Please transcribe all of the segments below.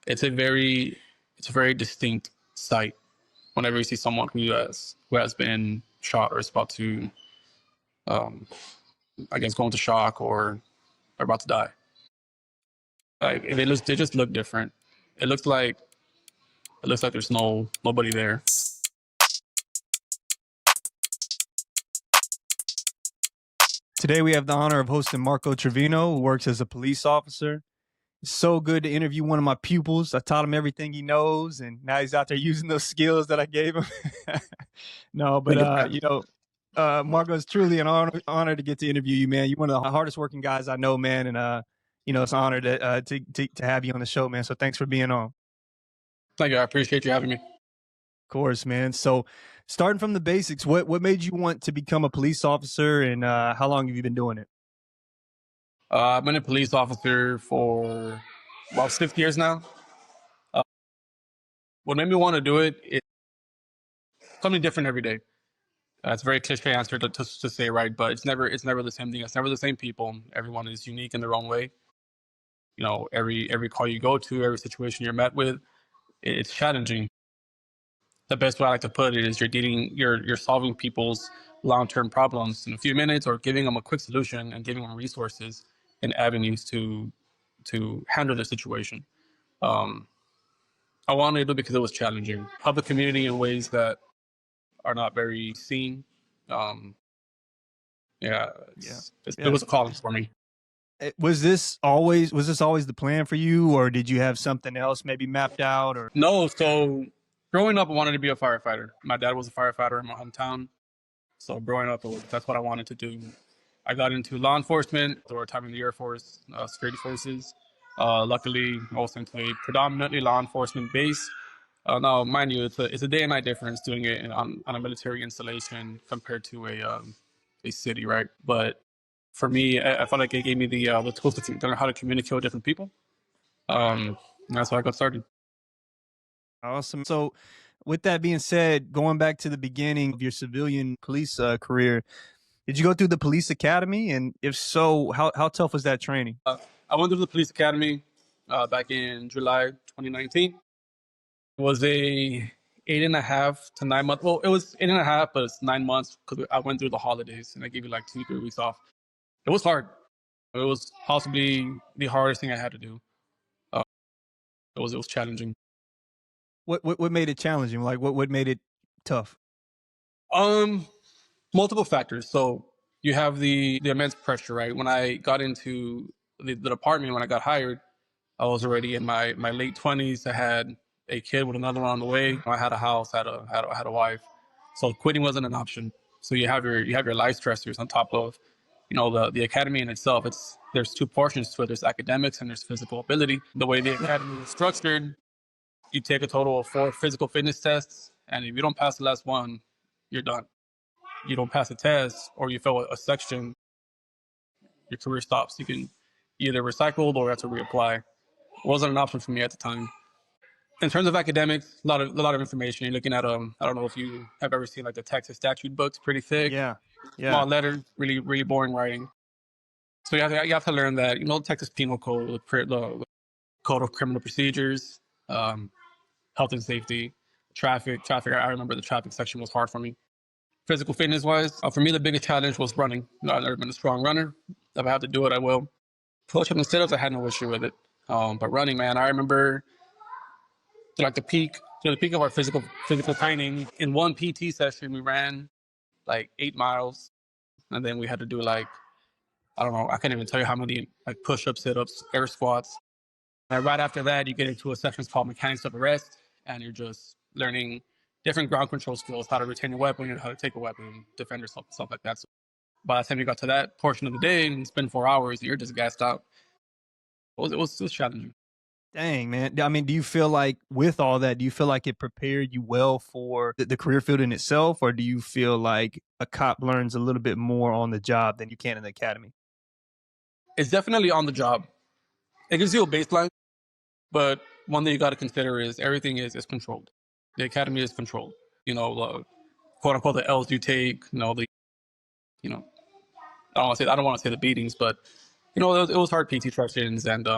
It's a very distinct sight whenever you see someone who has been shot or is about to, um, I guess, go into shock or are about to die. Like they just look different. It looks like there's nobody there. Today we have the honor of hosting Marco Trevino, who works as a police officer. It's so good to interview one of my pupils. I taught him everything he knows, and now he's out there using those skills that I gave him. No, but Marco, it's truly an honor to get to interview you, man. You're one of the hardest working guys I know, man, and it's an honor to have you on the show, man. So thanks for being on. Thank you. I appreciate you having me. Of course, man. So starting from the basics, what made you want to become a police officer, and how long have you been doing it? I've been a police officer for about 6 years now. What made me want to do it is something different every day. It's a very cliche answer to say, right? But it's never the same thing. It's never the same people. Everyone is unique in their own way. You know, every call you go to, every situation you're met with, it's challenging. The best way I like to put it is you're solving people's long-term problems in a few minutes, or giving them a quick solution and giving them resources and avenues to handle the situation. I wanted to do it because it was challenging. Help the community in ways that are not very seen. It was a calling for me. Was this always the plan for you, or did you have something else maybe mapped out? Or no, so growing up, I wanted to be a firefighter. My dad was a firefighter in my hometown, so growing up, that's what I wanted to do. I got into law enforcement or time in the Air Force, security forces. Luckily, I was into a predominantly law enforcement base. Now, mind you, it's a day and night difference doing it on a military installation compared to a city, right? But for me, I felt like it gave me the tools to learn how to communicate with different people. And that's how I got started. Awesome. So, with that being said, going back to the beginning of your civilian police career, did you go through the police academy? And if so, how tough was that training? I went through the police academy back in July 2019. It was a 8.5 to 9 month. Well, it was 8.5, but it's 9 months because I went through the holidays and I gave you like 2-3 weeks off. It was hard. It was possibly the hardest thing I had to do. It was challenging. What made it challenging? Like what made it tough? Multiple factors. So you have the immense pressure, right? When I got into the department, when I got hired, I was already in my late 20s. I had a kid with another one on the way. I had a house, had a wife. So quitting wasn't an option. So you have your life stressors on top of, the academy in itself. There's two portions to it. There's academics and there's physical ability. The way the academy is structured, you take a total of 4 physical fitness tests, and if you don't pass the last one, you're done. You don't pass a test or you fail a section, your career stops. You can either recycle or have to reapply. It wasn't an option for me at the time. In terms of academics, a lot of information. You're looking at I don't know if you have ever seen like the Texas statute books, pretty thick. Yeah. Small letters, really really boring writing. So you have to learn that the Texas Penal Code, the Code of Criminal Procedures, health and safety, traffic. I remember the traffic section was hard for me. Physical fitness wise, for me the biggest challenge was running. I've never been a strong runner. If I have to do it, I will. Push-ups and sit-ups, I had no issue with it. But running, man, I remember the peak of our physical training. In one PT session, we ran like 8 miles, and then we had to do like, I don't know, I can't even tell you how many like push-ups, sit-ups, air squats. And right after that, you get into a section called mechanics of arrest, and you're just learning different ground control skills, how to retain your weapon, how to take a weapon, defend yourself, stuff like that. So by the time you got to that portion of the day and spend 4 hours, you're just gassed out. It was challenging. Dang, man. I mean, do you feel like with all that, do you feel like it prepared you well for the career field in itself? Or do you feel like a cop learns a little bit more on the job than you can in the academy? It's definitely on the job. It gives you a baseline, but one thing you got to consider is everything is controlled. The academy is controlled. Quote unquote, the L's you take, I don't want to say the beatings, but it was hard PT sessions, and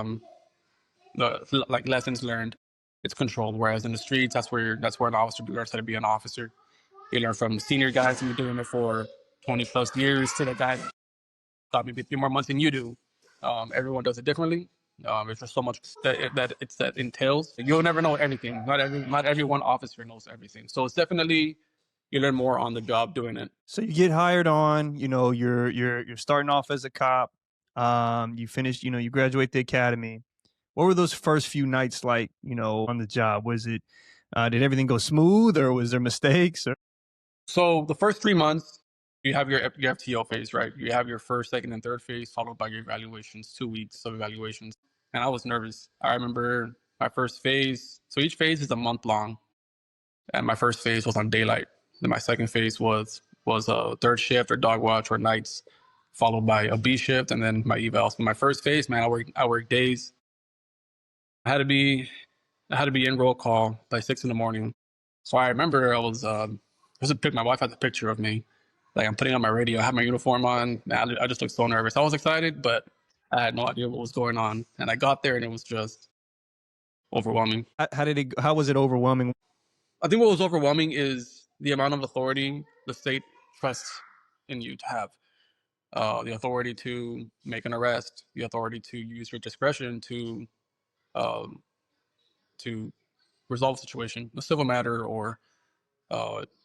the like lessons learned. It's controlled. Whereas in the streets, that's where an officer learns how to be an officer. You learn from senior guys who've been doing it for 20 plus years to the guy that maybe a few more months than you do. Everyone does it differently. There's just so much that entails. You'll never know everything. Not every one officer knows everything. So it's definitely you learn more on the job doing it. So you get hired on, you know, you're starting off as a cop. You finish, you know, you graduate the academy. What were those first few nights like, you know, on the job? Was it did everything go smooth or was there mistakes or So the first 3 months, you have your FTO phase, right? You have your first, second, and third phase, followed by your evaluations, 2 weeks of evaluations. And I was nervous. I remember my first phase. So each phase is a month long, and my first phase was on daylight. Then my second phase was a third shift or dog watch or nights, followed by a B shift, and then my evals. But my first phase, man, I worked days. I had to be I had to be in roll call by 6 in the morning. So I remember my wife has a picture of me. Like I'm putting on my radio, I had my uniform on. Man, I just looked so nervous. I was excited, but I had no idea what was going on. And I got there and it was just overwhelming. how was it overwhelming? I think what was overwhelming is the amount of authority the state trusts in you to have. The authority to make an arrest, the authority to use your discretion um, to resolve a situation, a civil matter or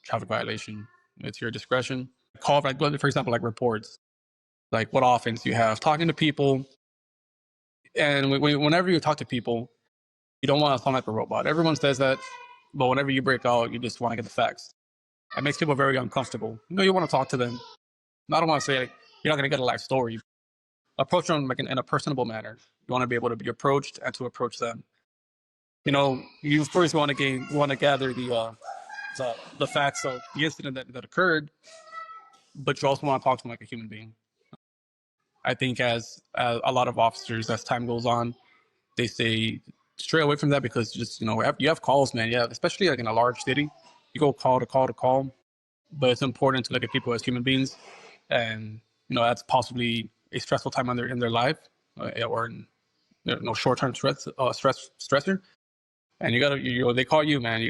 traffic violation. It's your discretion. Call, like, for example, like reports, like what offense you have, talking to people. And whenever you talk to people, you don't want to sound like a robot. Everyone says that, but whenever you break out, you just want to get the facts. It makes people very uncomfortable. You know, you want to talk to them. I don't want to say like, you're not going to get a life story. Approach them like in a personable manner. You want to be able to be approached and to approach them. You know, you first want to gather the facts of the incident that occurred, but you also want to talk to them like a human being. I think as a lot of officers, as time goes on, they say stray away from that because just you have calls, man. Yeah, especially like in a large city, you go call to call to call, but it's important to look at people as human beings, and that's possibly a stressful time in their life, or short term stressor, and they call you, man. You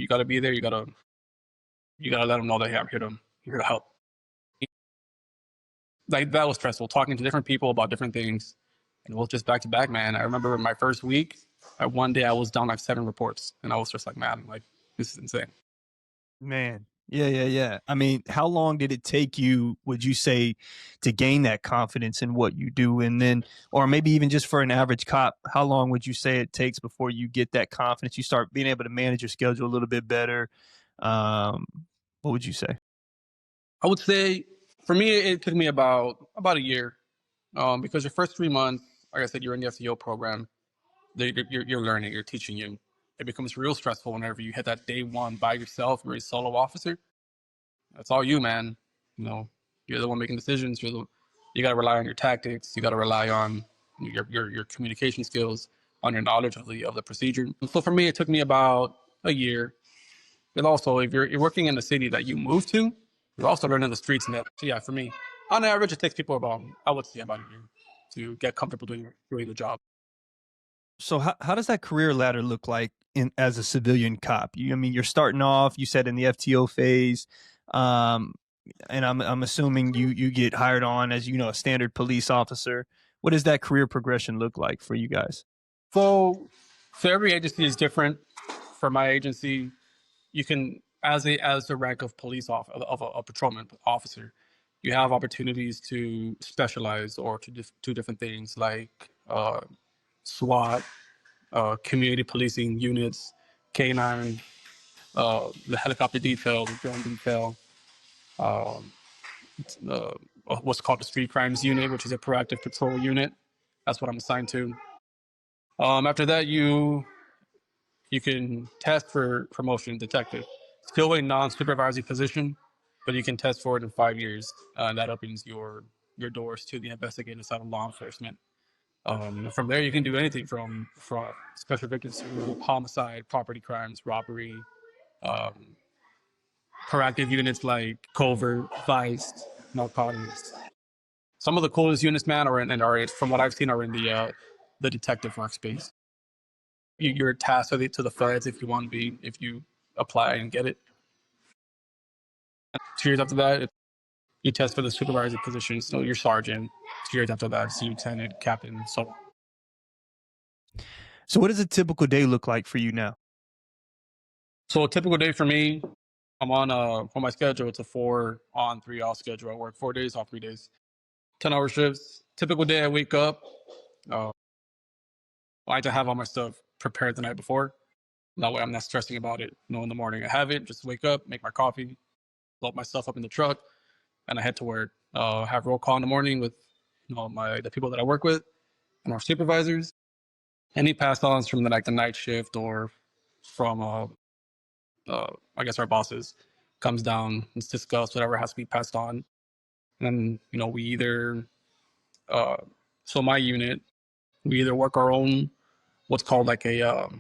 gotta be there. You gotta let them know that, hey, I'm here to help. Like that was stressful talking to different people about different things, and it was just back to back, man. I remember my first week, one day I was down like 7 reports, and I was just like, man, like this is insane. Man. Yeah, yeah, yeah. I mean, how long did it take you, would you say, to gain that confidence in what you do? And then, or maybe even just for an average cop, how long would you say it takes before you get that confidence? You start being able to manage your schedule a little bit better. Um, what would you say? I would say for me it took me about a year, because your first 3 months, like I said, you're in the FCO program. You're learning, you're teaching you. It becomes real stressful whenever you hit that day one by yourself. You're a solo officer. That's all you, man. You know, you're the one making decisions. You got to rely on your tactics. You got to rely on your communication skills, on your knowledge of the procedure. So for me, it took me about a year. And also, if you're working in the city that you move to, you're also learning the streets and that. So yeah, for me, on average, it takes people about, I would say, about a year to get comfortable doing the job. So how does that career ladder look like in as a civilian cop? I mean, you're starting off, you said in the FTO phase. Um, and I'm assuming you get hired on as a standard police officer. What does that career progression look like for you guys? So every agency is different. For my agency, you can, as a rank of police of a patrolman officer, you have opportunities to specialize or to do different things like SWAT, community policing units, K9, the helicopter detail, the drone detail, um, uh, what's called the street crimes unit, which is a proactive patrol unit. That's what I'm assigned to. After that, you can test for promotion detective. Still a non-supervisory position, but you can test for it in 5 years. And that opens your doors to the investigative side of law enforcement. From there, you can do anything from special victims to homicide, property crimes, robbery, um, proactive units like covert, vice, narcotics. Some of the coolest units, man, are from what I've seen, are in the detective workspace. you're tasked with it to the feds if you want to be, if you apply and get it. 2 years after that, you test for the supervisor position. So you're sergeant. 2 years after that, it's lieutenant, captain. So what does a typical day look like for you now? So a typical day for me, I'm on my schedule. It's a 4 on 3 off schedule. I work 4 days off 3 days, 10-hour shifts. Typical day, I wake up. Uh, I like to have all my stuff prepared the night before. That way, I'm not stressing about it. In the morning I have it. Just wake up, make my coffee, load my stuff up in the truck, and I head to work. Have roll call in the morning with the people that I work with and our supervisors. Any pass ons from the night shift or from I guess our bosses comes down. Let's discuss whatever has to be passed on. And then we either uh, so my unit, we either work our own what's called like a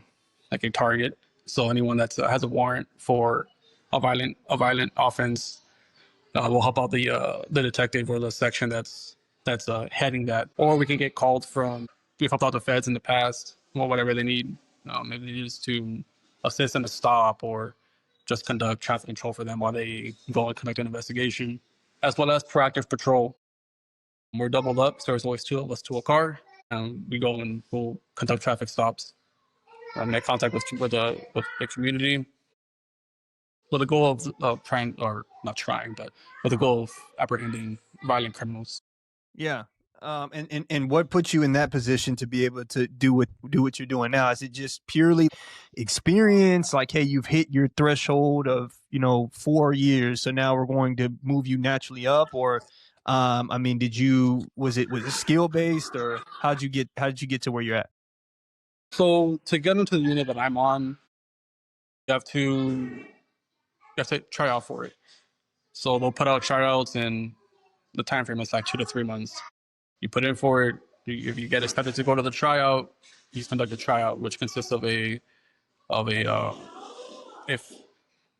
target. So anyone that has a warrant for a violent offense, we'll help out the detective or the section that's heading that. Or we can get called from. We've helped out the feds in the past, or whatever they need. Maybe they need us to assist in a stop or just conduct traffic control for them while they go and conduct an investigation, as well as proactive patrol. We're doubled up, so there's always two of us to a car. We go and we'll conduct traffic stops, make contact with the community, with the goal of trying, or not trying, but with the goal of apprehending violent criminals. Yeah. And what puts you in that position to be able to do what you're doing now? Is it just purely experience? Like, hey, you've hit your threshold of 4 years, so now we're going to move you naturally up, or I mean, was it skill based, or how did you get to where you're at? So to get into the unit that I'm on, you have to try out for it. So they'll put out tryouts, and the time frame is like 2 to 3 months. You put in for it. If you get accepted to go to the tryout, you conduct a tryout, which consists of if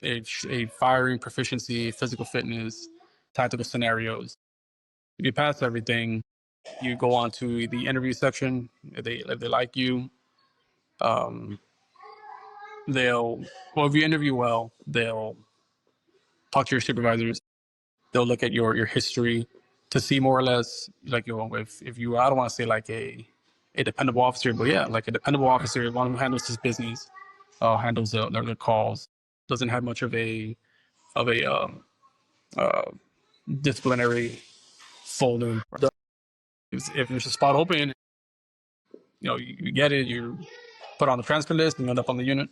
a firing proficiency, physical fitness, tactical scenarios. If you pass everything, you go on to the interview section. If they like you, um, they'll if you interview well, they'll talk to your supervisors. They'll look at your history to see more or less like if you I don't want to say like a dependable officer, but yeah, like a dependable officer, one who handles his business, handles their calls, doesn't have much of a uh, disciplinary folder. If there's a spot open, you get it, you put on the transfer list, and you end up on the unit.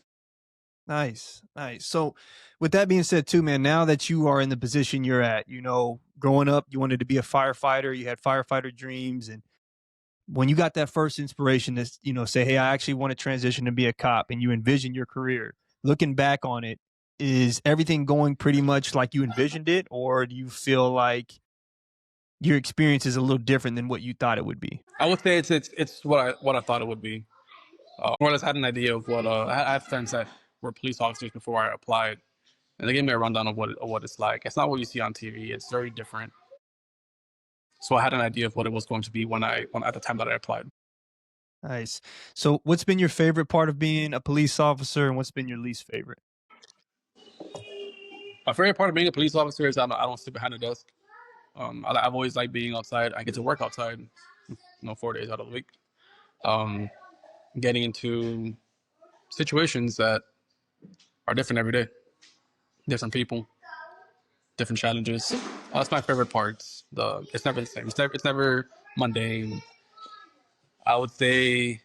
Nice, nice. So, with that being said, too, man, now that you are in the position you're at, growing up, you wanted to be a firefighter, you had firefighter dreams, and when you got that first inspiration to, say, hey, I actually want to transition to be a cop, and you envision your career, looking back on it, is everything going pretty much like you envisioned it, or do you feel like your experience is a little different than what you thought it would be? I would say it's what I thought it would be. More or less had an idea of what I had friends that were police officers before I applied, and they gave me a rundown of what it's like. It's not what you see on TV. It's very different. So I had an idea of what it was going to be when at the time that I applied. Nice. So, what's been your favorite part of being a police officer, and what's been your least favorite? My favorite part of being a police officer is I don't sit behind a desk. I've always liked being outside. I get to work outside, 4 days out of the week. Um, Getting into situations that are different every day, different people, different challenges. That's my favorite parts. It's never the same. It's never mundane. I would say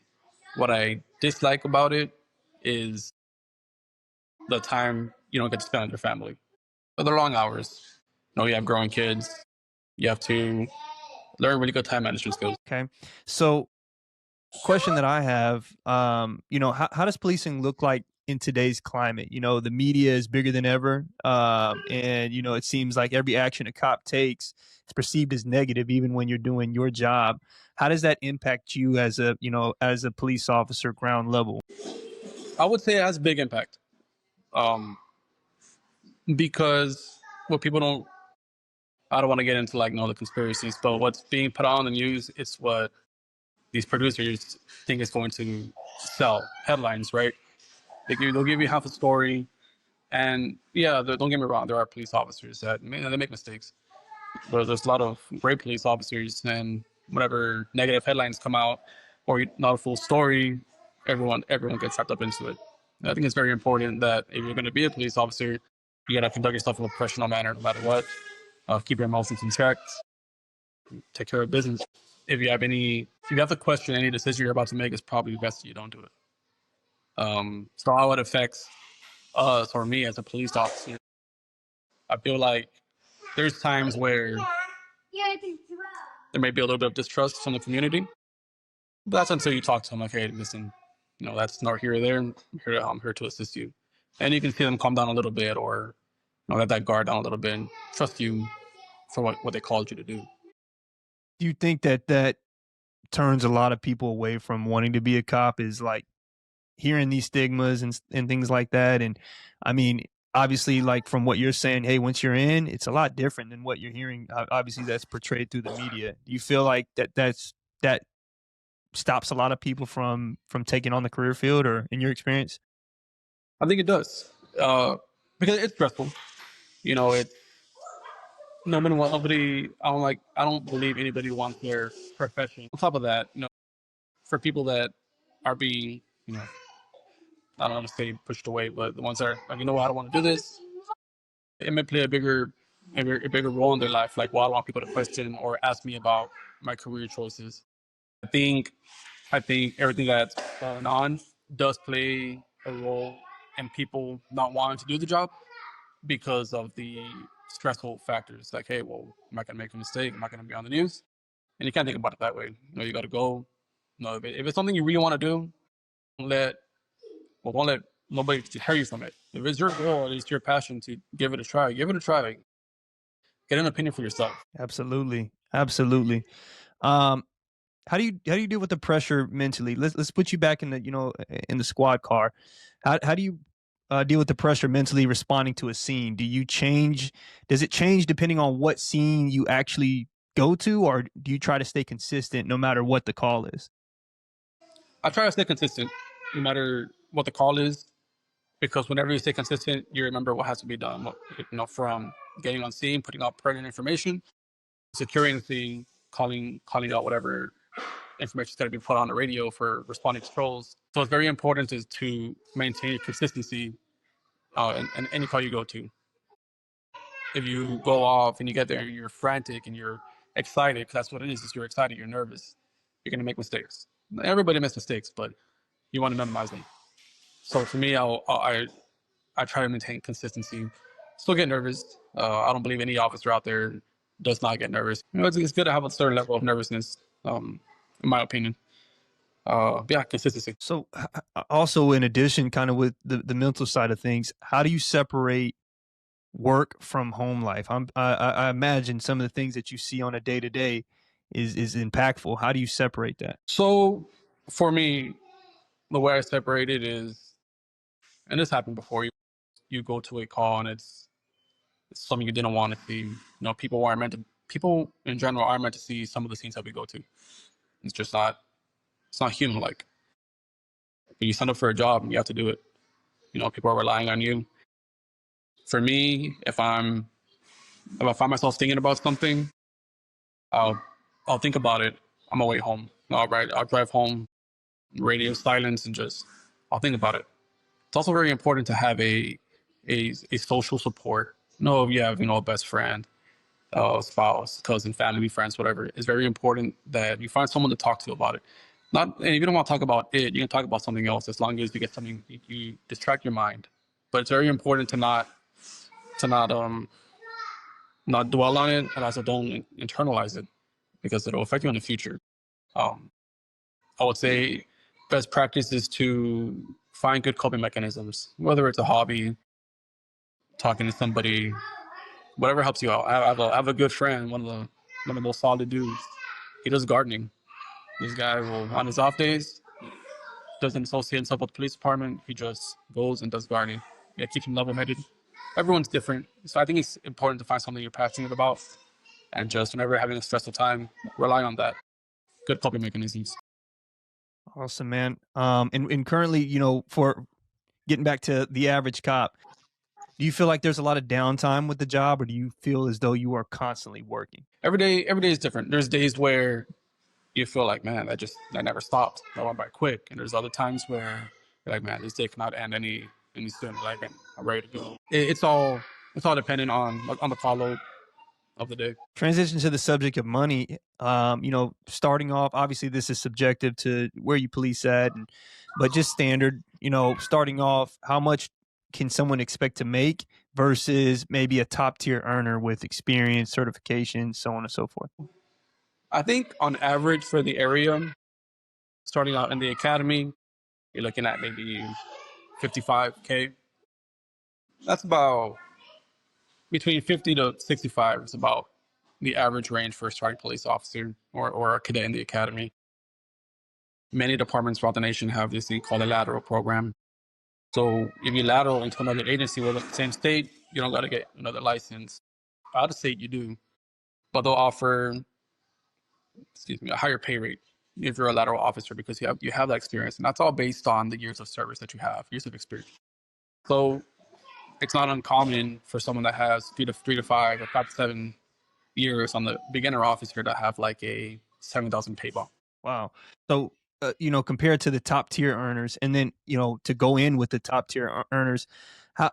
what I dislike about it is the time you don't get to spend with your family. But they're long hours. You have growing kids. You have to learn really good time management skills. Okay. So, question that I have, how does policing look like in today's climate? The media is bigger than ever, and it seems like every action a cop takes is perceived as negative, even when you're doing your job. How does that impact you as a police officer, ground level? I would say it has a big impact um, because what people don't. I don't want to get into the conspiracies, but what's being put on the news is what these producers think it's going to sell headlines, right? They'll give you half a story, and yeah, don't get me wrong, there are police officers that they make mistakes, but there's a lot of great police officers, and whenever negative headlines come out or not a full story, everyone gets wrapped up into it. And I think it's very important that if you're going to be a police officer, you got to conduct yourself in a professional manner, no matter what. Keep your emotions in check. Take care of business. If you have to question any decision you're about to make, it's probably best that you don't do it. So how it affects us or me as a police officer, I feel like there's times where there may be a little bit of distrust from the community. But that's until you talk to them like, hey, listen, that's not here or there. I'm here to assist you. And you can see them calm down a little bit or let that guard down a little bit and trust you for what they called you to do. Do you think that that turns a lot of people away from wanting to be a cop is like hearing these stigmas and things like that? And I mean, obviously, like from what you're saying, hey, once you're in, it's a lot different than what you're hearing. Obviously, that's portrayed through the media. Do you feel like that stops a lot of people from taking on the career field, or in your experience? I think it does. Because it's stressful. It's nobody. I don't believe anybody wants their profession. On top of that, for people that are being, I don't want to say pushed away, but the ones that are like, I don't want to do this. It may play a bigger role in their life. Like, well, I don't want people to question or ask me about my career choices. I think, I think everything that's going on does play a role in people not wanting to do the job because of the stressful factors. Like, hey, well, am I going to make a mistake? Am I going to be on the news? And you can't think about it that way. You got to go. If it's something you really want to do, don't let don't let nobody tear you from it. If it's your goal, it's your passion to give it a try. Give it a try. Get an opinion for yourself. Absolutely, absolutely. Um, how do you deal with the pressure mentally? Let's put you back in the in the squad car. How do you deal with the pressure mentally responding to a scene? Do you change? Does it change depending on what scene you actually go to, or do you try to stay consistent no matter what the call is? I try to stay consistent, no matter what the call is, because whenever you stay consistent, you remember what has to be done. From getting on scene, putting out pertinent information, securing the scene, calling out whatever information is going to be put on the radio for responding to trolls. So it's very important to maintain consistency in any call you go to. If you go off and you get there and you're frantic and you're excited, because that's what it is you're excited, you're nervous, you're going to make mistakes. Everybody makes mistakes, but you want to minimize them. So for me, I try to maintain consistency. Still get nervous. I don't believe any officer out there does not get nervous. It's good to have a certain level of nervousness, in my opinion. Yeah, consistency. So, also in addition, kind of with the mental side of things, how do you separate work from home life? I imagine some of the things that you see on a day to day is impactful. How do you separate that? So for me, the way I separate it is, and this happened before, you go to a call and it's something you didn't want to see. People in general aren't meant to see some of the scenes that we go to. It's just not, it's not human like. When you sign up for a job and you have to do it, people are relying on you. For me, if I find myself thinking about something, I'll I'll think about it on my way home. I'll drive home, radio silence, and just I'll think about it. It's also very important to have a social support. If you have a best friend, spouse, cousin, family, friends, whatever. It's very important that you find someone to talk to about it. Not, and if you don't want to talk about it, you can talk about something else. As long as you get something, you distract your mind. But it's very important to not dwell on it, and also don't internalize it because it'll affect you in the future. Um, I would say best practice is to find good coping mechanisms, whether it's a hobby, talking to somebody, whatever helps you out. I have a good friend, one of the most solid dudes. He does gardening. This guy will, on his off days, doesn't associate himself with the police department. He just goes and does gardening. Yeah, keeps him level-headed. Everyone's different, so I think it's important to find something you're passionate about, and just whenever you're having a stressful time, rely on that. Good coping mechanisms. Awesome, man. And currently, for getting back to the average cop, do you feel like there's a lot of downtime with the job, or do you feel as though you are constantly working? Every day is different. There's days where you feel like, man, that never stopped. That went by quick. And there's other times where you're like, man, this day cannot end any sooner. Like I'm ready to go. It's all dependent on the follow of the day. Transition to the subject of money. Starting off, obviously this is subjective to where you police at, but just standard. Starting off, how much can someone expect to make versus maybe a top tier earner with experience, certification, so on and so forth? I think on average for the area, starting out in the academy, you're looking at maybe 55K. That's about between 50 to 65 is about the average range for a starting police officer or a cadet in the academy. Many departments throughout the nation have this thing called a lateral program. So if you lateral into another agency within the same state, you don't got to get another license. Out of state, you do, but they'll offer, a higher pay rate if you're a lateral officer because you have that experience, and that's all based on the years of service that you have, years of experience. So it's not uncommon for someone that has 3 to 5 or 5 to 7 years on the beginner officer to have like a 7,000 pay bump. Wow. So, compared to the top tier earners, and then to go in with the top tier earners,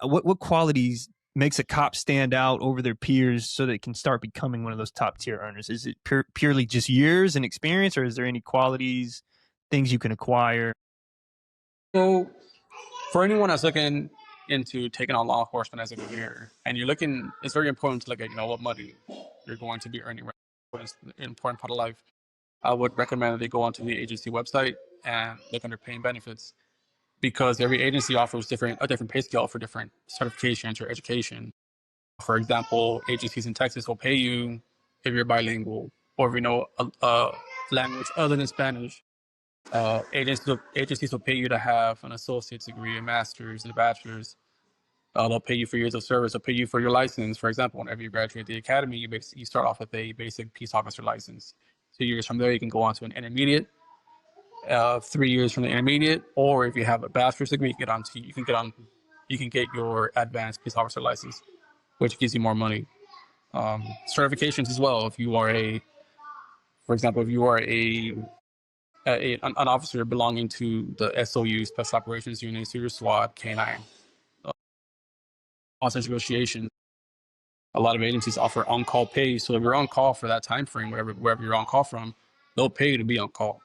what qualities makes a cop stand out over their peers so they can start becoming one of those top tier earners? Is it purely just years and experience, or is there any qualities, things you can acquire? So for anyone that's looking into taking on law enforcement as a career, and it's very important to look at what money you're going to be earning. Right? It's an important part of life. I would recommend that they go onto the agency website and look under pay and benefits because every agency offers a different pay scale for different certifications or education. For example, agencies in Texas will pay you if you're bilingual or if you know a language other than Spanish. Agencies will pay you to have an associate's degree, a master's, and a bachelor's. They'll pay you for years of service. They'll pay you for your license. For example, whenever you graduate the academy, you start off with a basic peace officer license. 2 years from there, you can go on to an intermediate. 3 years from the intermediate, or if you have a bachelor's degree, you can get your advanced peace officer license, which gives you more money. Certifications as well. For example, if you are an officer belonging to the SOU, Special Operations Unit, so your SWAT, K9, hostage negotiations. A lot of agencies offer on-call pay, so if you're on call for that time frame, wherever you're on call from, they'll pay you to be on call,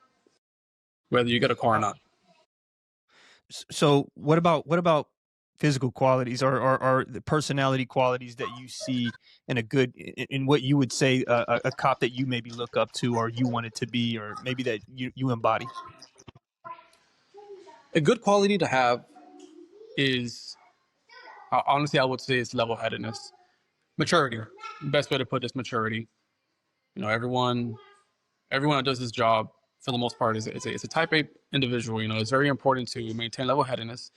whether you get a call or not. So what about physical qualities or the personality qualities that you see in in what you would say a cop that you maybe look up to or you wanted to be or maybe that you embody? A good quality to have is, honestly, I would say it's level-headedness, maturity. Best way to put this, maturity. Everyone that does this job for the most part is a type A individual. It's very important to maintain level-headedness.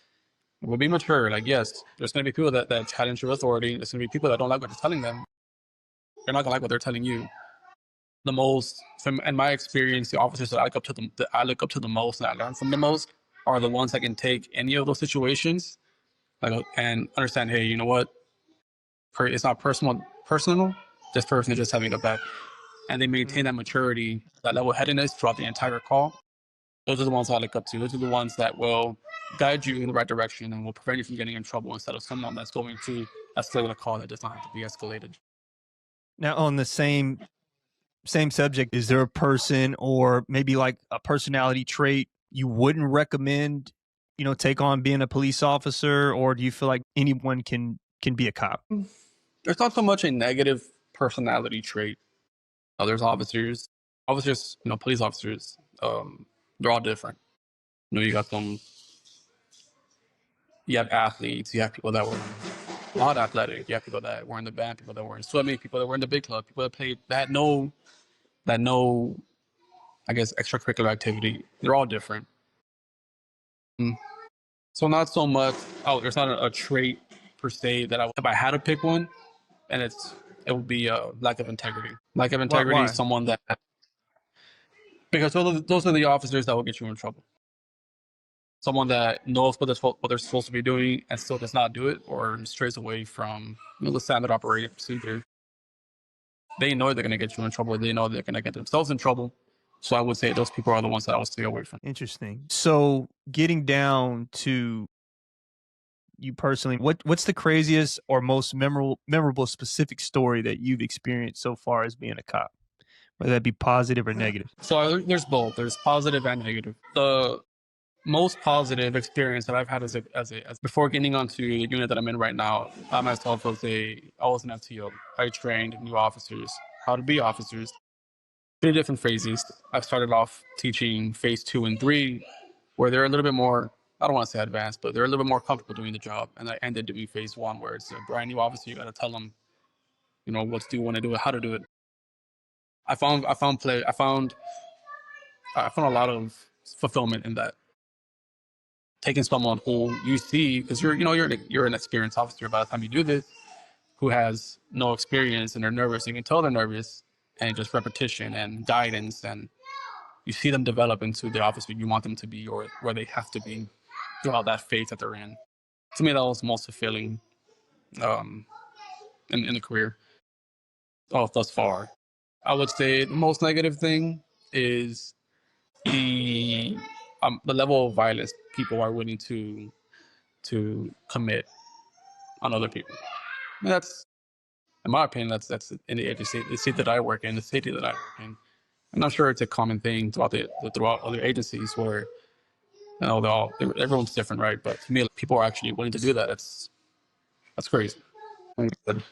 We'll be mature. Like, yes, there's going to be people that challenge your authority. There's going to be people that don't like what you're telling them. They're not going to like what they're telling you. The most, from in my experience, the officers that I look up to the most, and I learn from the most, are the ones that can take any of those situations, like, and understand. Hey, you know what? It's not personal. This person is just having a bad, and they maintain that maturity, that level-headedness throughout the entire call. Those are the ones I look up to. Those are the ones that will guide you in the right direction and will prevent you from getting in trouble instead of someone that's going to escalate a call that does not have to be escalated. Now, on the same subject, is there a person or maybe like a personality trait you wouldn't recommend, take on being a police officer, or do you feel like anyone can be a cop? There's not so much a negative personality trait. There's police officers, they're all different. You have athletes, you have people that were not athletic, you have people that were in the band, people that were in swimming, people that were in the big club, people that played, that no, I guess, extracurricular activity. They're all different. Mm. So not so much. Oh, there's not a trait per se that if I had to pick one, and it would be lack of integrity. Lack of Why? integrity is Why? someone that because those are the officers that will get you in trouble. Someone that knows what they're supposed to be doing and still does not do it, or strays away from the standard operating procedure. They know they're going to get you in trouble. They know they're going to get themselves in trouble. So I would say those people are the ones that I would stay away from. Interesting. So getting down to you personally, what's the craziest or most memorable specific story that you've experienced so far as being a cop, whether that be positive or negative? So there's both. There's positive and negative. The most positive experience that I've had as before getting onto the unit that I'm in right now, I myself I was an FTO. I trained new officers how to be officers. Three different phases. I started off teaching phase 2 and 3, where they're a little bit more, I don't want to say advanced, but they're a little bit more comfortable doing the job. And I ended doing phase 1, where it's a brand new officer. You got to tell them, what to do, when to do it, how to do it. I found a lot of fulfillment in that. Taking someone who you see, because you're an experienced officer by the time you do this, who has no experience and they're nervous. You can tell they're nervous, and just repetition and guidance, and you see them develop into the officer you want them to be, or where they have to be throughout that phase that they're in. To me, that was the most fulfilling um, in the career thus far. I would say the most negative thing is the level of violence people are willing to commit on other people. And that's, in my opinion, that's in the city that I work in, the city that I work in. I'm not sure it's a common thing throughout other agencies where everyone's different, right? But to me, people are actually willing to do that. That's crazy.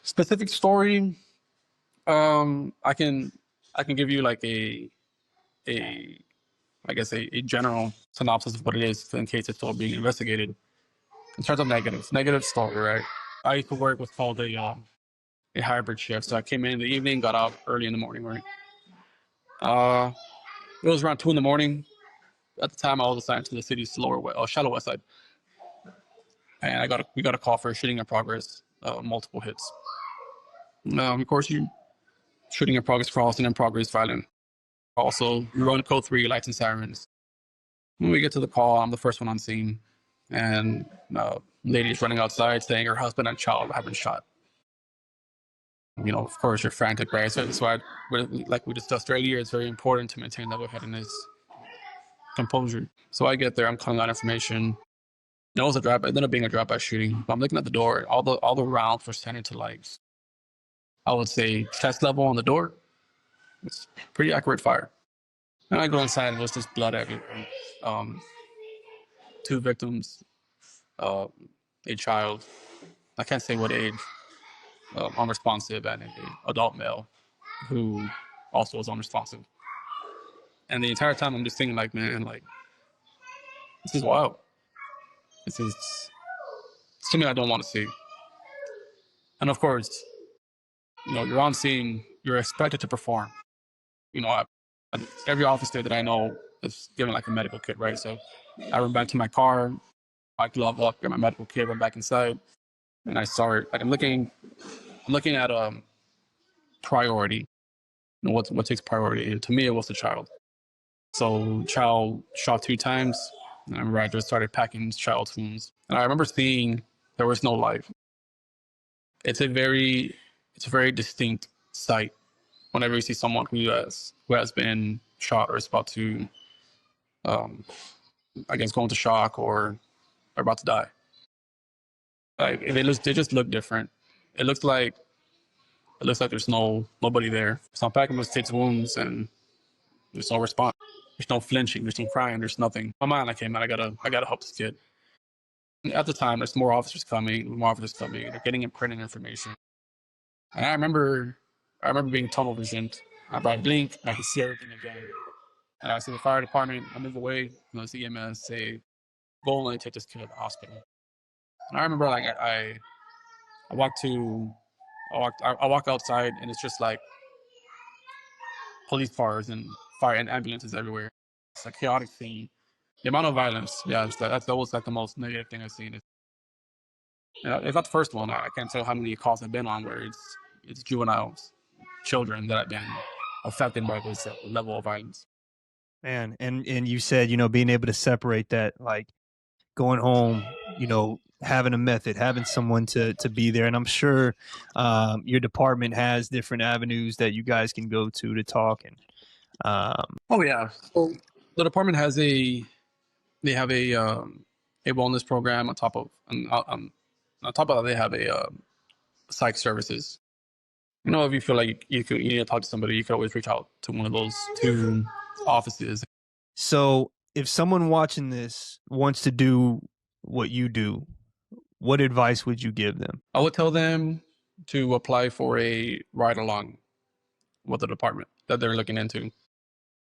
Specific story, I can give you like a I guess a general synopsis of what it is in case it's still being investigated. In terms of negative story, right? I used to work what's called a hybrid shift. So I came in the evening, got out early in the morning, right? Uh, it was around 2 in the morning. At the time, I was assigned to the city's shallow west side, and we got a call for a shooting in progress, multiple hits. Of course, you shooting in progress, crossing in progress, violent. Also, we run code 3, lights and sirens. When we get to the call, I'm the first one on scene, and lady is running outside saying her husband and child have been shot. Of course, you're frantic, right? So that's why, like we discussed earlier, it's very important to maintain level-headedness, composure. So I get there, I'm calling out information. It was a drive. It ended up being a drive-by shooting. But I'm looking at the door. All the rounds were standing to like, I would say, chest level on the door. It's pretty accurate fire. And I go inside and there's just blood everywhere. Um, Two victims, uh, a child. I can't say what age. Unresponsive, and an adult male who also was unresponsive. And the entire time I'm just thinking like, man, like this is wild. This is something I don't want to see. And of course, you're on scene. You're expected to perform. Every officer that I know is given like a medical kit, right? So I run back to my car, I glove up, get my medical kit, run back inside, and I start. Like I'm looking at priority. What takes priority? To me, it was the child. So child shot 2 times. And I remember I just started packing child's wounds, and I remember seeing there was no life. It's a very distinct sight whenever you see someone who has been shot or is about to, um, I guess, go into shock or are about to die. Like they just look different. It looks like there's nobody there. So I'm packing those kids' wounds and there's no response. There's no flinching. There's no crying. There's nothing. My mind, I came out. I gotta help this kid. At the time, there's more officers coming. They're getting and printing information. And I remember being tunnel visioned. I blink, I can see everything again. And I see the fire department. I move away. It's EMS. Say, go and take this kid to the hospital. And I remember, like, I walk outside, and it's just like police cars and fire and ambulances everywhere. It's a chaotic scene. The amount of violence, yeah, that was like the most negative thing I've seen. It's not the first one. I can't tell how many calls I've been on where it's juveniles, children that have been affected by this level of violence. Man, and you said, being able to separate that, like going home, having a method, having someone to be there. And I'm sure your department has different avenues that you guys can go to talk. And Oh yeah. So the department has they have a wellness program on top of that they have a psych services. If you feel like you need to talk to somebody, you can always reach out to one of those two offices. So if someone watching this wants to do what you do, what advice would you give them? I would tell them to apply for a ride along with the department that they're looking into.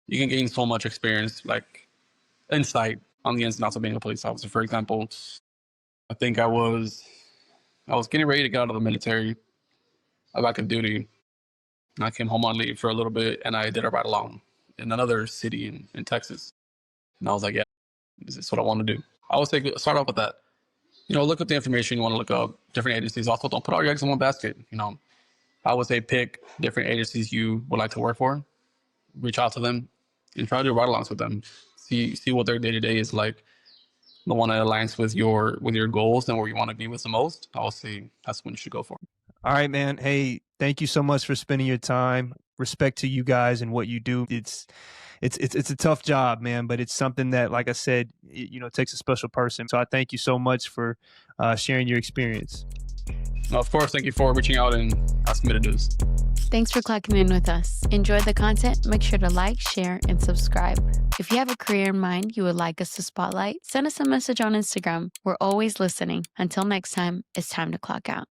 You can gain so much experience, like insight on the ins and outs of being a police officer. For example, I think I was getting ready to get out of the military, back in duty. And I came home on leave for a little bit, and I did a ride along in another city in Texas. And I was like, yeah, this is what I want to do. I would say start off with that. Look up the information you want to look up, different agencies. Also, don't put all your eggs in one basket. I would say pick different agencies you would like to work for, reach out to them, and try to do ride-alongs with them. See what their day-to-day is like. The one that aligns with your goals and where you want to be with the most. I will say that's when you should go for. All right, man. Hey, thank you so much for spending your time. Respect to you guys and what you do. It's a tough job, man, but it's something that, like I said, takes a special person. So I thank you so much for sharing your experience. Of course, thank you for reaching out and asking me to do this. Thanks for clocking in with us. Enjoyed the content? Make sure to like, share, and subscribe. If you have a career in mind you would like us to spotlight, send us a message on Instagram. We're always listening. Until next time, it's time to clock out.